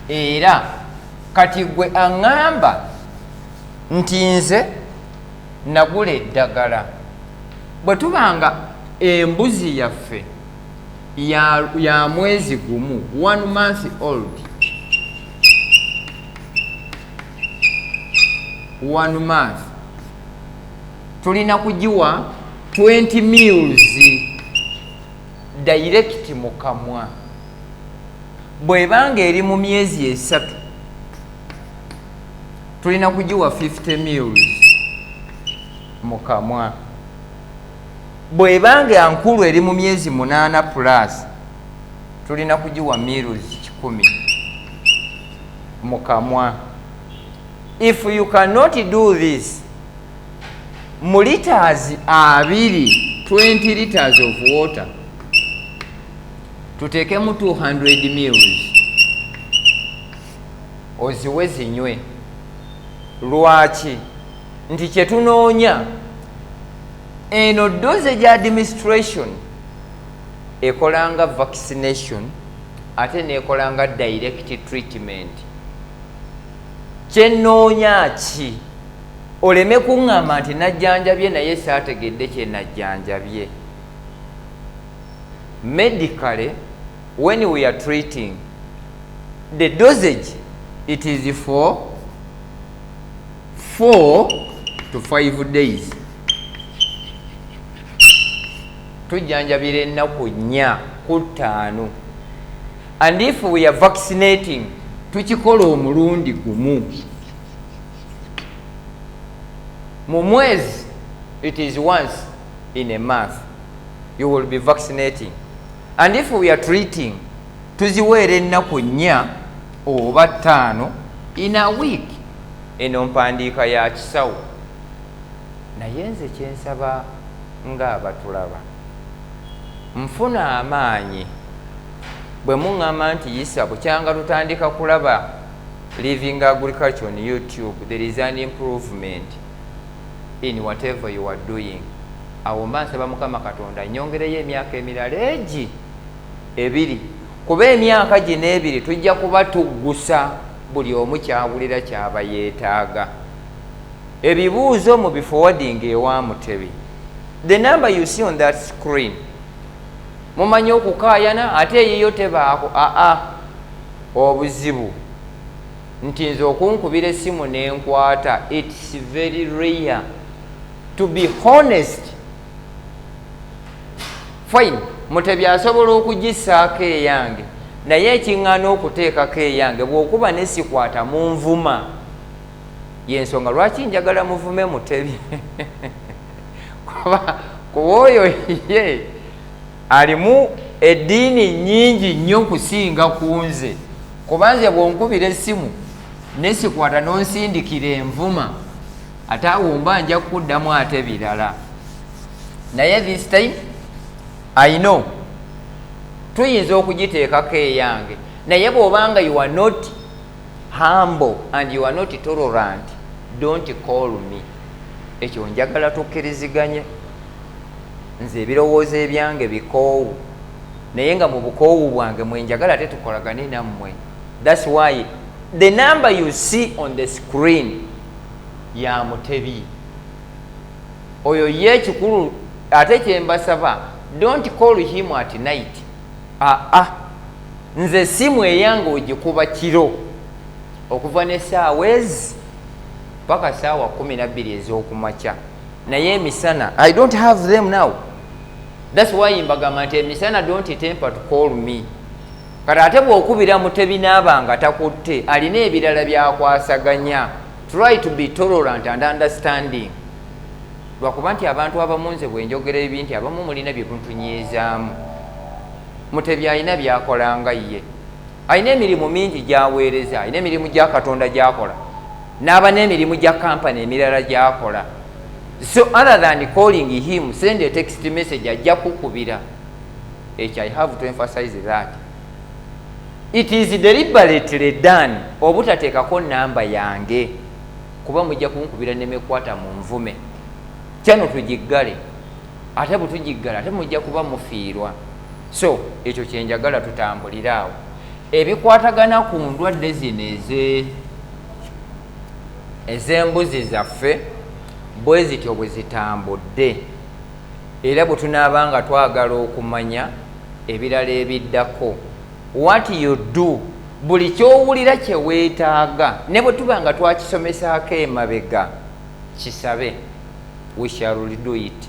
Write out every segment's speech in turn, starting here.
era kati gwe aŋŋamba nti nze nagula eddagala bwe tubanga embuzi yaffe ya mwezi gumu 1 month old 1 month tulina kugiwa 20 meals direct mu kamwa. Bwebanga eri mu myezi esatu tulina kugiwa 50 meals mu kamwa. Bwebanga ankulu eri mu myezi 8 plus tulina kugiwa meals 10 mu kamwa. If you cannot do this, mu liters 20 liters of water tutekemu 200 mils oziwe zinywe. Lwaki? Nti kyetunoonya eno dosage administration ekolanga vaccination ate nekolanga direct treatment. Kyenoonya ki? Oleme kuŋŋamba nti najjanjabye naye saategedde kye najjanjabye. Medically, when we are treating, the dosage, it is for 4 to 5 days. Tujjanjabira ennaku 4 ku 5. And if we are vaccinating, tukikola omulundi gumu. Mu mwezi, it is once in a month you will be vaccinating. And if we are treating, tuziweera ennaku 4 oba 5 in a week. Eno mpandiika ya kisawo. Naye nze kyensaba ng'abatulaba, nfuna amaanyi bwe muŋŋamba nti Isa bukyanga tutandika kulaba Living Agriculture on YouTube, there is an improvement in whatever you are doing. Awo nsaba Mukama Katonda nyongereyo emyaka emirala egi 2, kuba emyaka gino 2 tujja kuba tuggusa buli omu kyawulira kyaba yeetaaga. Ebibuuzo mu biforwarding ewa Mutebi. The number you see on that screen, mumanyi okukaayana ate eyiyo tebaako obuzibu nti nze okunkubira essimu n'enkwata. It's very rare, to be honest. Fine, Mutebi asobola okugissaako eyange, naye ekiŋŋaana okuteekako eyange bw'okuba nesikwata mu nvuma. Y'ensonga lwaki njagala muvume Mutebi. kuba oyo ye alimu eddiini nnyingi nnyo okusinga ku nze, kuba nze bw'onkubira essimu nesikwata n'onsindikira envuma, ate awo mba nja kuddamu ate birala. Naye this time I know tuyinza okugiteekako eyange, naye bw'obanga you are not humble and you are not tolerant, don't call me. Ekyo njagala tukkiriziganye. Nze ebirowoozo ebyange bikoowu, naye nga mu bukoowu bwange mwe njagala ate tukolagane nammwe. That's why the number you see on the screen ya Mutebi. Oyo ye kikulu ate kyembasaba, don't call him at night. Nze simu eyange ogikuba kiro okuva n'essaawa ezi paka saawa 12 ez'okumakya. Naye emisana I don't have them now. That's why mbagamba nti emisana don't temper to call me. Kati ate bw'okubira Mutebi n'abanga takutte, alina ebirala byakwasaganya. Try to be tolerant and understanding. Lwakuba nti abantu abamu nze bwe njogera ebintu abamu mulina bye mutunyeezaamu. Mutebi alina byakolanga ye. Alina emirimu mingi gy'aweereza, alina emirimu gya Katonda gy'akola, n'aba n'emirimu gya kampani emirala gy'akola. So other than calling him, send a text message ajja kukubira. I have to emphasize that. It is deliberately done obutateekako namba yange, kuba mujja kunkubira nemekwata mu nvume. Kyano tugiggale, ate bwe tugiggala ate mujja kuba mufiirwa. So ekyo kyenjagala tutambuliraawo. ebikwatagana ku ndwadde zino ez'embuzi zaffe bwe zityo bwe zitambudde, era bwe tunaaba nga twagala okumanya ebirala ebiddako, what you do, buli kyowulira kye weetaaga ne bwe tuba nga twakisomesaako emabega kisabe, we shall do it.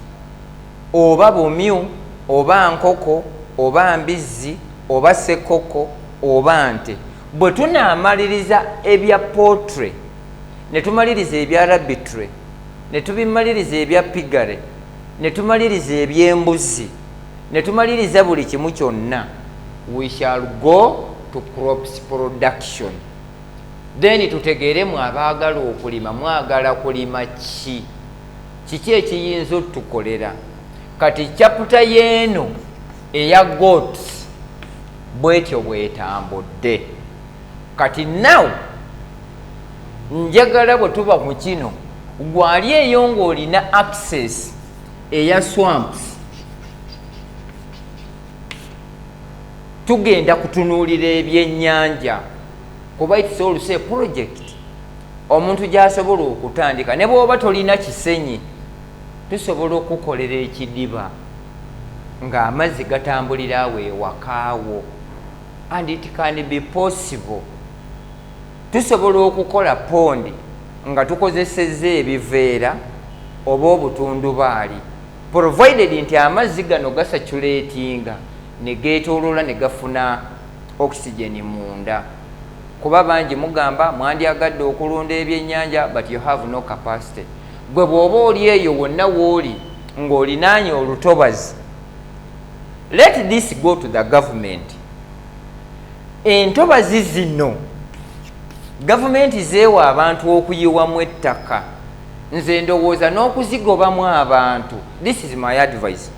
Oba bumyu oba nkoko oba mbizzi oba sekoko oba nte, bwe tunaamaliriza ebya poultry ne tumaliriza ebya rabbitry ne tubimaliriza ebya piggery ne tumaliriza eby'embuzi ne tumaliriza buli kimu kyonna, we shall go to crops production. Then tutegeeremu abaagala okulima mwagala kulima kiki ekiyinza otukolera. Kati chapter yeeno eya goats bwetyo bwetambudde. Kati now njagala bwe tuba mu kino gwali eyo ng'olina access eya swamps, tugenda kutunuulira ebyennyanja kuba it's also a project omuntu gy'asobola okutandika. Ne bw'oba tolina kisenyi tusobola okukolera ekidiba ng'amazzi gatambulira awo ewakaawo, and it can be possible. Tusobola okukola pondi nga tukozesezza ebiveera oba obutundubaali, provided nti amazzi gano gasatulatinga ne geetooloola ne gafuna oxygen munda. Kuba bangi mugamba mwandyagadde okulunda ebyennyanja but you have no capacity. Gwe bw'oba oli eyo wonna w'oli ng'olinaanye olutobazi, let this go to the government. Entobazi zino gavumenti zeewa abantu okuyiwamu ettaka, nze ndowooza n'okuzigobamu abantu. This is my advice.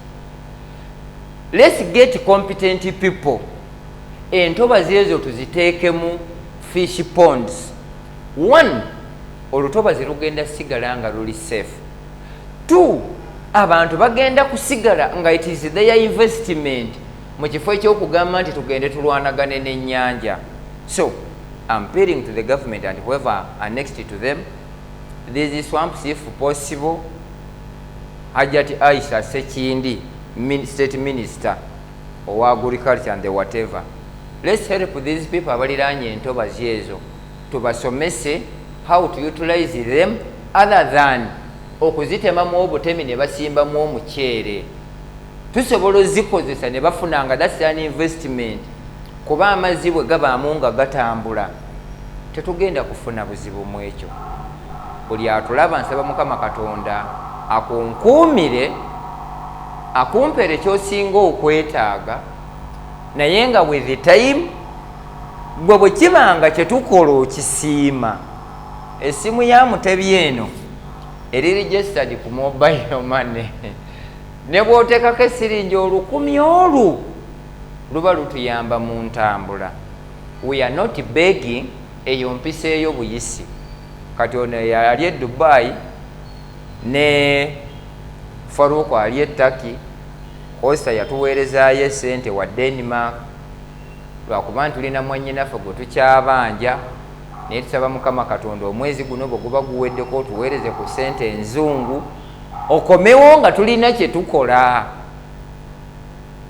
Let's get competent people. Entobazi ezo tuziteekemu fish ponds. One, olutobazi lugenda sigala nga luli safe. Two, abantu bagenda kusigala nga it is their investment mu kifo ekyokugamba nti tugende tulwanagane n'ennyanja. So I'm appealing to the government and whoever are next to them, these swamps if possible, Hajati Aisha Sekindi, State Minister or Agriculture and the whatever, let's help these people abaliranye entobazi ezo tubasomese how to utilize them other than okuzitemamu obutemi ne basimbamu omuceere. Tusobola ozikozesa ne bafunanga, that's an investment. Kuba amazzi bwe gabaamu nga gatambula tetugenda kufuna buzibu mu ekyo. Buli atulaba nsaba Mukama Katonda akunkuumire, akumpere ky'osinga okwetaaga, naye nga with the time gwe bwe kibanga kye tukola okisiima. Essimu ya Mutebi eno eri registered ku mobile money ne bw'oteekako esiringi olukumi olu luba lutuyamba mu ntambula. We are not begging, eyo mpisa eyo buyisi. Kati ono yali e Dubai ne Faruko ali e Turkey, Kosta yatuweerezaayo esente wa Denmark lwakuba tulina mwannyinaffe gwe tukyabanja, naye tusaba Mukama Katonda omwezi guno bwe guba guweddeko tuweereze ku sente enzungu okomewo nga tulina kye tukola.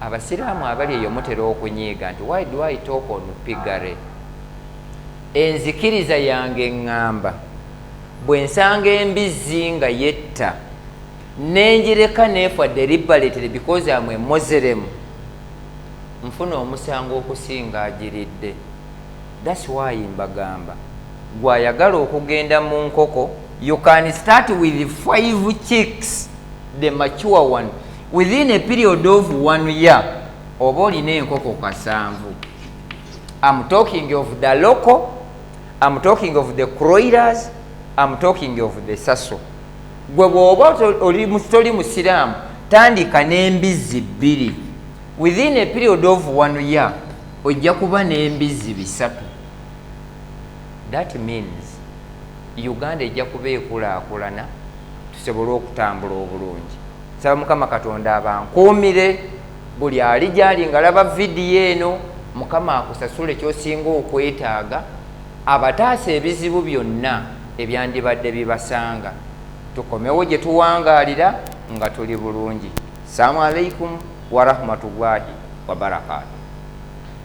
Abasiraamu abali eyo mutera okunyiiga nti why do I talk on piggery? Enzikiriza yange ngamba bwe nsanga embizzi nga yetta nenjireka nefa deliberately because I'm a Muslim, nfuna omusango okusinga agiridde. That's why mbagamba gwayagala okugenda mu nkoko, you can start with 5 chicks, the mature one, within a period of 1 year oba olina enkoko kasanvu. I'm talking of the local, I'm talking of the croilers, I'm talking of the sasso. Gwe bw'oba toli musiraamu tandika n'embizzi 2, within a period of 1 year ojja kuba n'embizzi 3. That means Uganda ejja kuba ekulaakulana, tusobole okutambula obulungi. Saba Mukama Katonda abankuumire, buli ali gyali nga laba vidiyo eno Mukama akusasule ky'osinga okwetaaga, abataasa ebizibu byonna ebyandibadde bibasanga. Tukomewo gye tuwangaalira nga tuli bulungi. Assalamu alaikum wa rahmatullahi wa barakatuh.